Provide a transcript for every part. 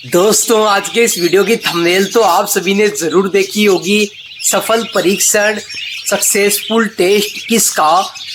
दोस्तों, आज के इस वीडियो की थंबनेल तो आप सभी ने जरूर देखी होगी। सफल परीक्षण, सक्सेसफुल टेस्ट किसका।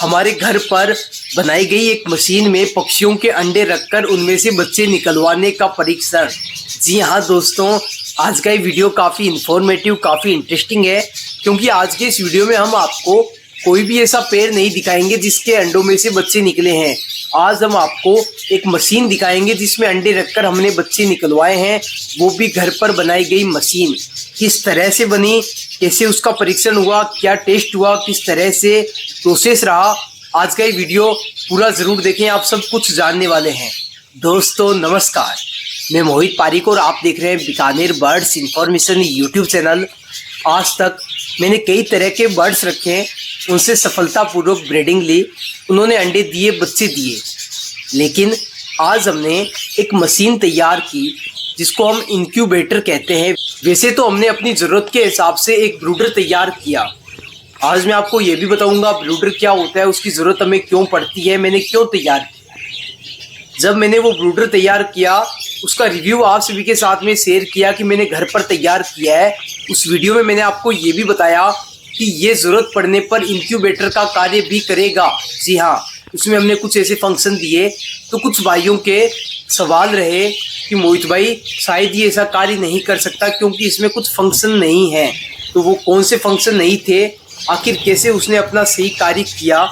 हमारे घर पर बनाई गई एक मशीन में पक्षियों के अंडे रखकर उनमें से बच्चे निकलवाने का परीक्षण। जी हाँ दोस्तों, आज का ये वीडियो काफ़ी इंफॉर्मेटिव, काफ़ी इंटरेस्टिंग है, क्योंकि आज के इस वीडियो में हम आपको कोई भी ऐसा पेड़ नहीं दिखाएंगे जिसके अंडों में से बच्चे निकले हैं। आज हम आपको एक मशीन दिखाएंगे जिसमें अंडे रखकर हमने बच्चे निकलवाए हैं, वो भी घर पर बनाई गई मशीन। किस तरह से बनी, कैसे उसका परीक्षण हुआ, क्या टेस्ट हुआ, किस तरह से प्रोसेस रहा, आज का ये वीडियो पूरा ज़रूर देखें, आप सब कुछ जानने वाले हैं। दोस्तों नमस्कार, मैं मोहित पारिक और आप देख रहे हैं Bikaner birds information YouTube channel. आज तक मैंने कई तरह के बर्ड्स रखे हैं, उनसे सफलतापूर्वक ब्रीडिंग ली, उन्होंने अंडे दिए, बच्चे दिए। लेकिन आज हमने एक मशीन तैयार की जिसको हम इंक्यूबेटर कहते हैं। वैसे तो हमने अपनी ज़रूरत के हिसाब से एक ब्रूडर तैयार किया। आज मैं आपको ये भी बताऊंगा ब्रूडर क्या होता है, उसकी ज़रूरत हमें क्यों पड़ती है, मैंने क्यों तैयार किया। जब मैंने वो ब्रूडर तैयार किया, उसका रिव्यू आप सभी के साथ में शेयर किया कि मैंने घर पर तैयार किया है। उस वीडियो में मैंने आपको ये भी बताया कि ये ज़रूरत पड़ने पर इंक्यूबेटर का कार्य भी करेगा। जी हाँ, उसमें हमने कुछ ऐसे फंक्शन दिए। तो कुछ भाइयों के सवाल रहे कि मोहित भाई शायद ये ऐसा कार्य नहीं कर सकता क्योंकि इसमें कुछ फंक्शन नहीं है। तो वो कौन से फंक्शन नहीं थे, आखिर कैसे उसने अपना सही कार्य किया,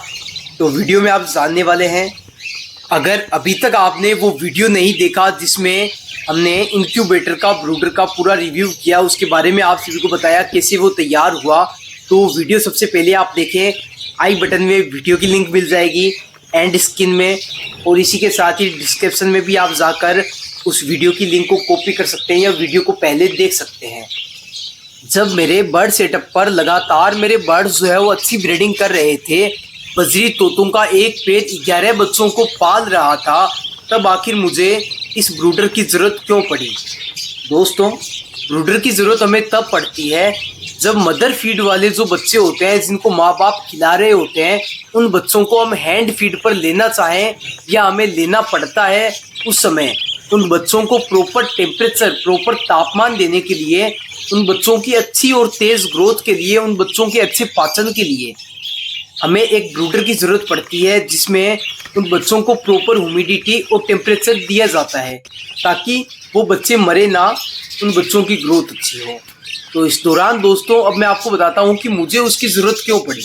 तो वीडियो में आप जानने वाले हैं। अगर अभी तक आपने वो वीडियो नहीं देखा जिसमें हमने इंक्यूबेटर का, ब्रूडर का पूरा रिव्यू किया, उसके बारे में आप सभी को बताया कैसे वो तैयार हुआ, तो वीडियो सबसे पहले आप देखें। आई बटन में वीडियो की लिंक मिल जाएगी, एंड स्क्रीन में, और इसी के साथ ही डिस्क्रिप्शन में भी आप जाकर उस वीडियो की लिंक को कॉपी कर सकते हैं या वीडियो को पहले देख सकते हैं। जब मेरे बर्ड सेटअप पर लगातार मेरे बर्ड्स जो है वो अच्छी ब्रीडिंग कर रहे थे, बजरी तोतों का एक पेड़ 11 बच्चों को पाल रहा था, तब आखिर मुझे इस ब्रूडर की ज़रूरत क्यों पड़ी। दोस्तों, ब्रूडर की ज़रूरत हमें तब पड़ती है जब मदर फीड वाले जो बच्चे होते हैं, जिनको माँ बाप खिला रहे होते हैं, उन बच्चों को हम हैंड फीड पर लेना चाहें या हमें लेना पड़ता है। उस समय उन बच्चों को प्रॉपर टेम्परेचर, प्रॉपर तापमान देने के लिए, उन बच्चों की अच्छी और तेज़ ग्रोथ के लिए, उन बच्चों के अच्छे पाचन के लिए हमें एक ब्रूडर की ज़रूरत पड़ती है, जिसमें उन बच्चों को प्रॉपर ह्यूमिडिटी और टेम्परेचर दिया जाता है ताकि वो बच्चे मरे ना, उन बच्चों की ग्रोथ अच्छी हो। तो इस दौरान दोस्तों, अब मैं आपको बताता हूँ कि मुझे उसकी ज़रूरत क्यों पड़ी।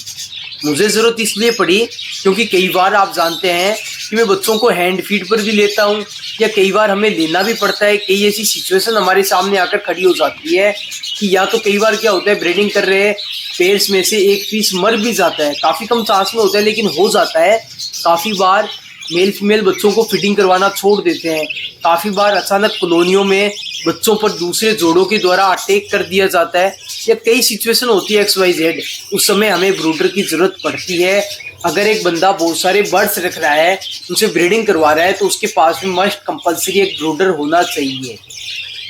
मुझे ज़रूरत इसलिए पड़ी क्योंकि कई बार आप जानते हैं कि मैं बच्चों को हैंड फीड पर भी लेता हूँ, या कई बार हमें लेना भी पड़ता है। कई ऐसी सिचुएशन हमारे सामने आकर खड़ी हो जाती है कि या तो कई बार क्या होता है, ब्रीडिंग कर रहे हैं, पेयर्स में से एक पीस मर भी जाता है, काफ़ी कम चांस में होता है लेकिन हो जाता है। काफ़ी बार मेल फीमेल बच्चों को फीडिंग करवाना छोड़ देते हैं। काफ़ी बार अचानक कॉलोनियों में बच्चों पर दूसरे जोड़ों के द्वारा अटैक कर दिया जाता है, या कई सिचुएशन होती है XYZ। उस समय हमें ब्रूडर की ज़रूरत पड़ती है। अगर एक बंदा बहुत सारे बर्ड्स रख रहा है, उनसे ब्रीडिंग करवा रहा है, तो उसके पास में मस्ट कंपलसरी एक ब्रूडर होना चाहिए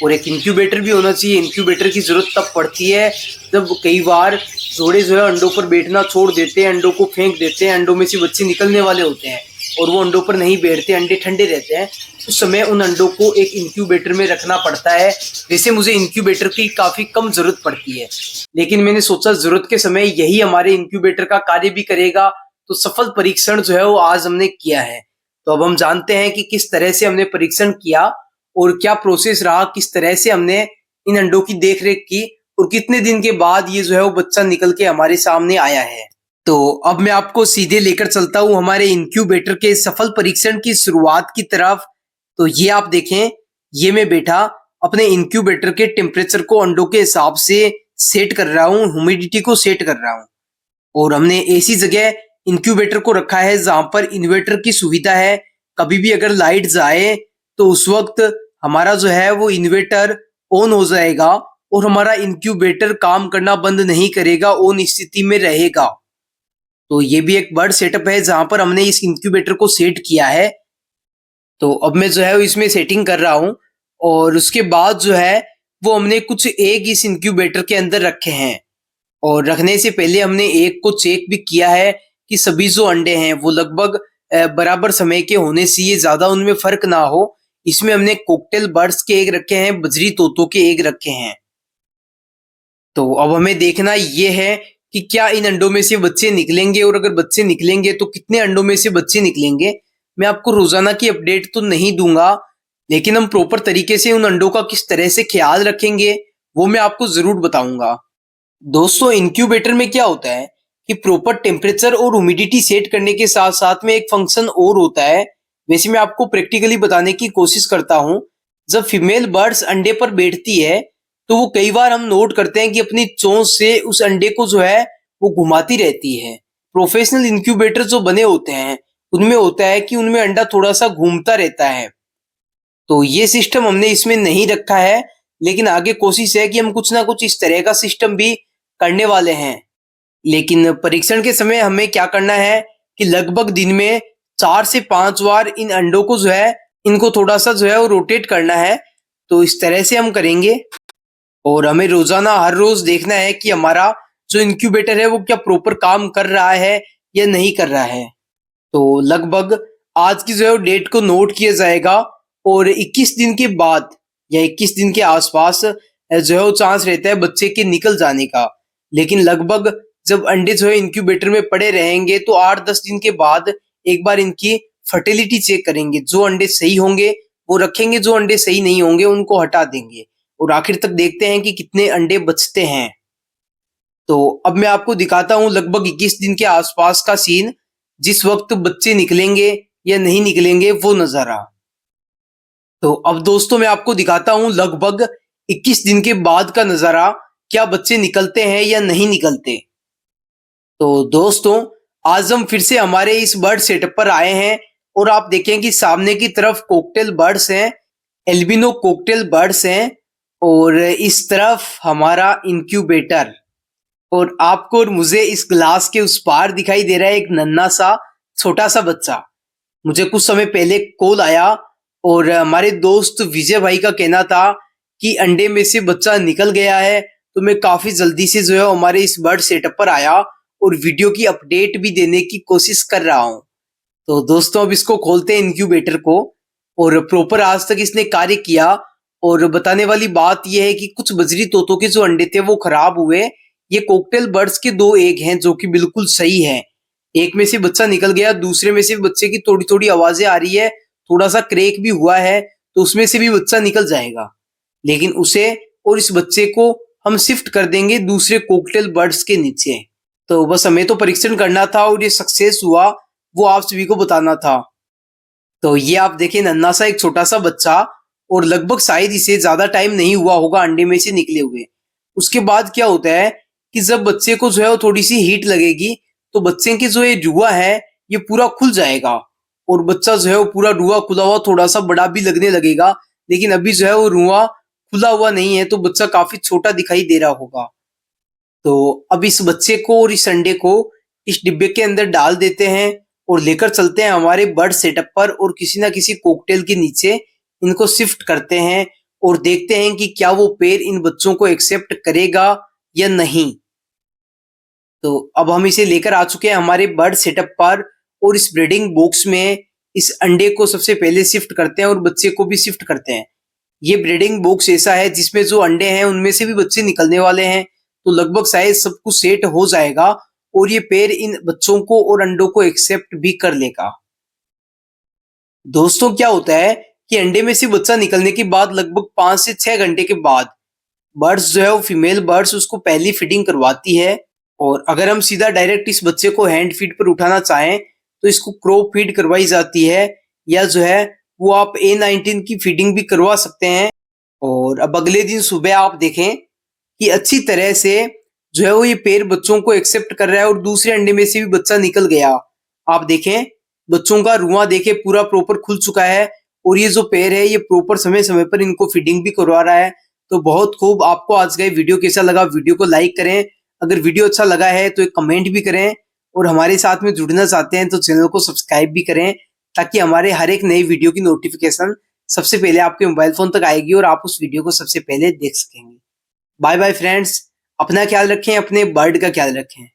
और एक इंक्यूबेटर भी होना चाहिए। इंक्यूबेटर की ज़रूरत तब पड़ती है जब कई बार जोड़े जो है अंडों पर बैठना छोड़ देते हैं, अंडों को फेंक देते हैं, अंडों में से बच्चे निकलने वाले होते हैं और वो अंडों पर नहीं बैठते, अंडे ठंडे रहते हैं। उस समय उन अंडों को एक इंक्यूबेटर में रखना पड़ता है। वैसे मुझे इंक्यूबेटर की काफ़ी कम ज़रूरत पड़ती है, लेकिन मैंने सोचा ज़रूरत के समय यही हमारे इंक्यूबेटर का कार्य भी करेगा, तो सफल परीक्षण जो है वो आज हमने किया है। तो अब हम जानते हैं कि किस तरह से हमने परीक्षण किया और क्या प्रोसेस रहा, किस तरह से हमने इन अंडों की देख रेख की और कितने दिन के बाद ये जो है वो बच्चा निकल के हमारे सामने आया है। तो अब मैं आपको सीधे लेकर चलता हूँ हमारे इंक्यूबेटर के सफल परीक्षण की शुरुआत की तरफ। तो ये आप देखें, ये मैं बैठा अपने इंक्यूबेटर के टेम्परेचर को अंडों के हिसाब से सेट कर रहा हूँ, ह्यूमिडिटी को सेट कर रहा हूँ, और हमने ऐसी जगह इंक्यूबेटर को रखा है जहां पर इन्वर्टर की सुविधा है। कभी भी अगर लाइट जाए तो उस वक्त हमारा जो है वो इन्वर्टर ऑन हो जाएगा और हमारा इंक्यूबेटर काम करना बंद नहीं करेगा, ऑन स्थिति में रहेगा। तो ये भी एक बर्ड सेटअप है जहां पर हमने इस इंक्यूबेटर को सेट किया है। तो अब मैं जो है वो इसमें सेटिंग कर रहा हूँ, और उसके बाद जो है वो हमने कुछ एग इस इंक्यूबेटर के अंदर रखे हैं, और रखने से पहले हमने एग को चेक भी किया है कि सभी जो अंडे हैं वो लगभग बराबर समय के होने से, ये ज़्यादा उनमें फ़र्क ना हो। इसमें हमने कॉकटेल बर्ड्स के एग रखे हैं, बजरी तोतों के एग रखे हैं। तो अब हमें देखना ये है कि क्या इन अंडों में से बच्चे निकलेंगे, और अगर बच्चे निकलेंगे तो कितने अंडों में से बच्चे निकलेंगे। मैं आपको रोजाना की अपडेट तो नहीं दूंगा, लेकिन हम प्रॉपर तरीके से उन अंडों का किस तरह से ख्याल रखेंगे वो मैं आपको जरूर बताऊंगा। दोस्तों, इंक्यूबेटर में क्या होता है कि प्रॉपर टेम्परेचर और ह्यूमिडिटी सेट करने के साथ साथ में एक फंक्शन और होता है। वैसे मैं आपको प्रैक्टिकली बताने की कोशिश करता हूँ। जब फीमेल बर्ड्स अंडे पर बैठती है तो वो कई बार हम नोट करते हैं कि अपनी चोंच से उस अंडे को जो है वो घुमाती रहती है। प्रोफेशनल इंक्यूबेटर जो बने होते हैं उनमें होता है कि उनमें अंडा थोड़ा सा घूमता रहता है। तो ये सिस्टम हमने इसमें नहीं रखा है, लेकिन आगे कोशिश है कि हम कुछ ना कुछ इस तरह का सिस्टम भी करने वाले हैं। लेकिन परीक्षण के समय हमें क्या करना है कि लगभग दिन में 4 से 5 बार इन अंडों को जो है इनको थोड़ा सा जो है वो रोटेट करना है। तो इस तरह से हम करेंगे, और हमें रोजाना हर रोज देखना है कि हमारा जो इंक्यूबेटर है वो क्या प्रॉपर काम कर रहा है या नहीं कर रहा है। तो लगभग आज की जो है डेट को नोट किया जाएगा, और 21 दिन के बाद या 21 दिन के आसपास जो है वो चांस रहता है बच्चे के निकल जाने का। लेकिन लगभग जब अंडे जो है इंक्यूबेटर में पड़े रहेंगे तो 8-10 दिन के बाद एक बार इनकी फर्टिलिटी चेक करेंगे। जो अंडे सही होंगे वो रखेंगे, जो अंडे सही नहीं होंगे उनको हटा देंगे, और आखिर तक देखते हैं कि कितने अंडे बचते हैं। तो अब मैं आपको दिखाता हूँ लगभग 21 दिन के आसपास का सीन, जिस वक्त बच्चे निकलेंगे या नहीं निकलेंगे वो नजारा। तो अब दोस्तों मैं आपको दिखाता हूँ लगभग 21 दिन के बाद का नजारा, क्या बच्चे निकलते हैं या नहीं निकलते। तो दोस्तों, आज हम फिर से हमारे इस बर्ड सेटअप पर आए हैं, और आप देखें कि सामने की तरफ कॉकटेल बर्ड्स हैं, एल्बिनो कॉकटेल बर्ड्स हैं, और इस तरफ हमारा इंक्यूबेटर। और आपको और मुझे इस ग्लास के उस पार दिखाई दे रहा है एक नन्हा सा छोटा सा बच्चा। मुझे कुछ समय पहले कॉल आया, और हमारे दोस्त विजय भाई का कहना था कि अंडे में से बच्चा निकल गया है। तो मैं काफी जल्दी से जो है हमारे इस बर्ड सेटअप पर आया और वीडियो की अपडेट भी देने की कोशिश कर रहा हूँ। तो दोस्तों, अब इसको खोलते हैं इंक्यूबेटर को, और प्रॉपर आज तक इसने कार्य किया। और बताने वाली बात यह है कि कुछ बजरी तोतों के जो अंडे थे वो खराब हुए। ये कॉकटेल बर्ड्स के 2 एग हैं जो कि बिल्कुल सही है। एक में से बच्चा निकल गया, दूसरे में से बच्चे की थोड़ी थोड़ी आवाजें आ रही है, थोड़ा सा क्रैक भी हुआ है, तो उसमें से भी बच्चा निकल जाएगा। लेकिन उसे और इस बच्चे को हम शिफ्ट कर देंगे दूसरे कॉकटेल बर्ड्स के नीचे। तो बस हमें तो परीक्षण करना था, और ये सक्सेस हुआ वो आप सभी को बताना था। तो ये आप देखें नन्हा सा एक छोटा सा बच्चा, और लगभग शायद इसे ज्यादा टाइम नहीं हुआ होगा अंडे में से निकले हुए। उसके बाद क्या होता है कि जब बच्चे को जो है वो थोड़ी सी हीट लगेगी तो बच्चे के जो ये रुआ है ये पूरा खुल जाएगा, और बच्चा जो है वो पूरा रुआ खुला हुआ थोड़ा सा बड़ा भी लगने लगेगा। लेकिन अभी जो है वो रुआ खुला हुआ नहीं है, तो बच्चा काफी छोटा दिखाई दे रहा होगा। तो अब इस बच्चे को और इस अंडे को इस डिब्बे के अंदर डाल देते हैं, और लेकर चलते हैं हमारे बर्ड सेटअप पर, और किसी ना किसी कॉकटेल के नीचे इनको शिफ्ट करते हैं, और देखते हैं कि क्या वो पेड़ इन बच्चों को एक्सेप्ट करेगा या नहीं। तो अब हम इसे लेकर आ चुके हैं हमारे बर्ड सेटअप पर, और इस ब्रीडिंग बॉक्स में इस अंडे को सबसे पहले शिफ्ट करते हैं और बच्चे को भी शिफ्ट करते हैं। ये ब्रीडिंग बॉक्स ऐसा है जिसमें जो अंडे हैं उनमें से भी बच्चे निकलने वाले हैं। तो लगभग शायद सब कुछ सेट हो जाएगा, और ये पेड़ इन बच्चों को और अंडों को एक्सेप्ट भी कर लेगा। दोस्तों, क्या होता है कि अंडे में से बच्चा निकलने के बाद लगभग 5 से 6 घंटे के बाद बर्ड्स जो है वो फीमेल बर्ड्स उसको पहली फीडिंग करवाती है। और अगर हम सीधा डायरेक्ट इस बच्चे को हैंड फीड पर उठाना चाहें तो इसको क्रो फीड करवाई जाती है, या जो है वो आप A19 की फीडिंग भी करवा सकते हैं। और अब अगले दिन सुबह आप देखें कि अच्छी तरह से जो है वो ये पेड़ बच्चों को एक्सेप्ट कर रहा है, और दूसरे अंडे में से भी बच्चा निकल गया। आप देखें बच्चों का रुआ देखे पूरा प्रॉपर खुल चुका है, और ये जो पेड़ है ये प्रॉपर समय समय पर इनको फीडिंग भी करवा रहा है। तो बहुत खूब। आपको आज का वीडियो कैसा लगा? वीडियो को लाइक करें, अगर वीडियो अच्छा लगा है तो एक कमेंट भी करें, और हमारे साथ में जुड़ना चाहते हैं तो चैनल को सब्सक्राइब भी करें, ताकि हमारे हर एक नई वीडियो की नोटिफिकेशन सबसे पहले आपके मोबाइल फोन तक आएगी और आप उस वीडियो को सबसे पहले देख सकेंगे। बाय बाय फ्रेंड्स, अपना ख्याल रखें, अपने बर्ड का ख्याल रखें।